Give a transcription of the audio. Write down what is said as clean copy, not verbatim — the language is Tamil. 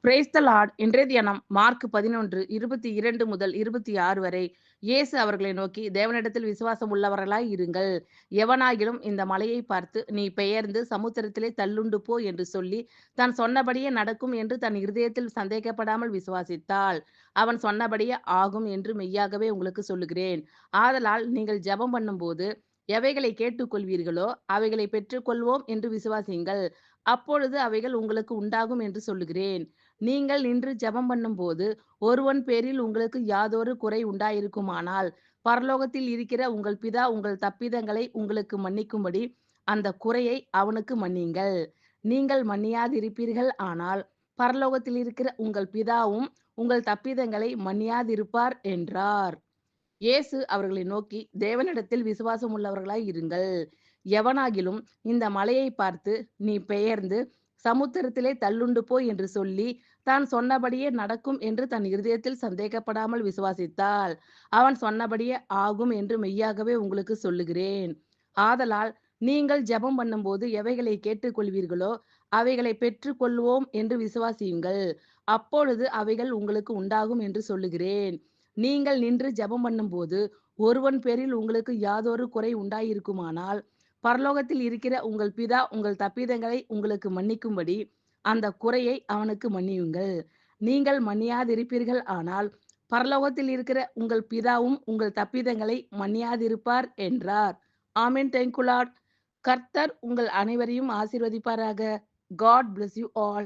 Praise the Lord. இன்றைய தியானம் மார்க் 11:22 முதல் 26 வரை. இயேசு அவர்களை நோக்கி, தேவனிடத்தில் விசுவாசம் உள்ளவர்களாய் இருங்கள். எவனாகிலும் இந்த மலையை பார்த்து, நீ பெயர்ந்து சமுத்திரத்திலே தள்ளுண்டு போ என்று சொல்லி, தான் சொன்னபடியே நடக்கும் என்று தன் இருதயத்தில் சந்தேகப்படாமல் விசுவாசித்தால், அவன் சொன்னபடியே ஆகும் என்று மெய்யாகவே உங்களுக்கு சொல்லுகிறேன். ஆதலால் நீங்கள் ஜெபம் பண்ணும்போது, எவைகளை கேட்டுக்கொள்வீர்களோ, அவைகளை பெற்றுக்கொள்வோம் என்று விசுவாசியுங்கள். அப்பொழுது அவைகள் உங்களுக்கு உண்டாகும் என்று சொல்லுகிறேன். நீங்கள் நின்று ஜெபம் பண்ணும்போது, ஒருவன் பேரில் உங்களுக்கு யாதொரு குறை உண்டாயிருக்குமானால், பரலோகத்தில் இருக்கிற உங்கள் பிதா உங்கள் தப்பிதங்களை உங்களுக்கு மன்னிக்கும்படி, அந்த குறையை அவனுக்கு மன்னியுங்கள். நீங்கள் மன்னியாதிருப்பீர்கள் ஆனால், பரலோகத்தில் இருக்கிற உங்கள் பிதாவும் உங்கள் தப்பிதங்களை மன்னியாதிருப்பார் என்றார். இயேசு அவர்களை நோக்கி, தேவனிடத்தில் விசுவாசம் உள்ளவர்களாய் இருங்கள். எவனாகிலும் இந்த மலையை பார்த்து, நீ பெயர்ந்து சமுத்திரத்திலே தள்ளுண்டு போ என்று சொல்லி, தான் சொன்னபடியே நடக்கும் என்று தன் இருதயத்தில் சந்தேகப்படாமல் விசுவாசித்தால், அவன் சொன்னபடியே ஆகும் என்று மெய்யாகவே உங்களுக்கு சொல்லுகிறேன். ஆதலால் நீங்கள் ஜெபம் பண்ணும்போது எவைகளை கேட்டுக்கொள்வீர்களோ, அவைகளை பெற்றுக்கொள்வோம் என்று விசுவாசியுங்கள். அப்பொழுது அவைகள் உங்களுக்கு உண்டாகும் என்று சொல்லுகிறேன். நீங்கள் நின்று ஜெபம் பண்ணும்போது, ஒருவன் பேரில் உங்களுக்கு யாதொரு குறை உண்டாயிருக்குமானால், பரலோகத்தில் இருக்கிற உங்கள் பிதா உங்கள் தப்பிதங்களை உங்களுக்கு மன்னிக்கும்படி, அந்த குறையை அவனுக்கு மன்னியுங்கள். நீங்கள் மன்னியாதிருப்பீர்கள் ஆனால், பரலோகத்தில் இருக்கிற உங்கள் பிதாவும் உங்கள் தப்பிதங்களை மன்னியாதிருப்பார் என்றார். ஆமென். Thank you Lord. கர்த்தர் உங்கள் அனைவரையும் ஆசீர்வதிப்பாராக. God bless you all.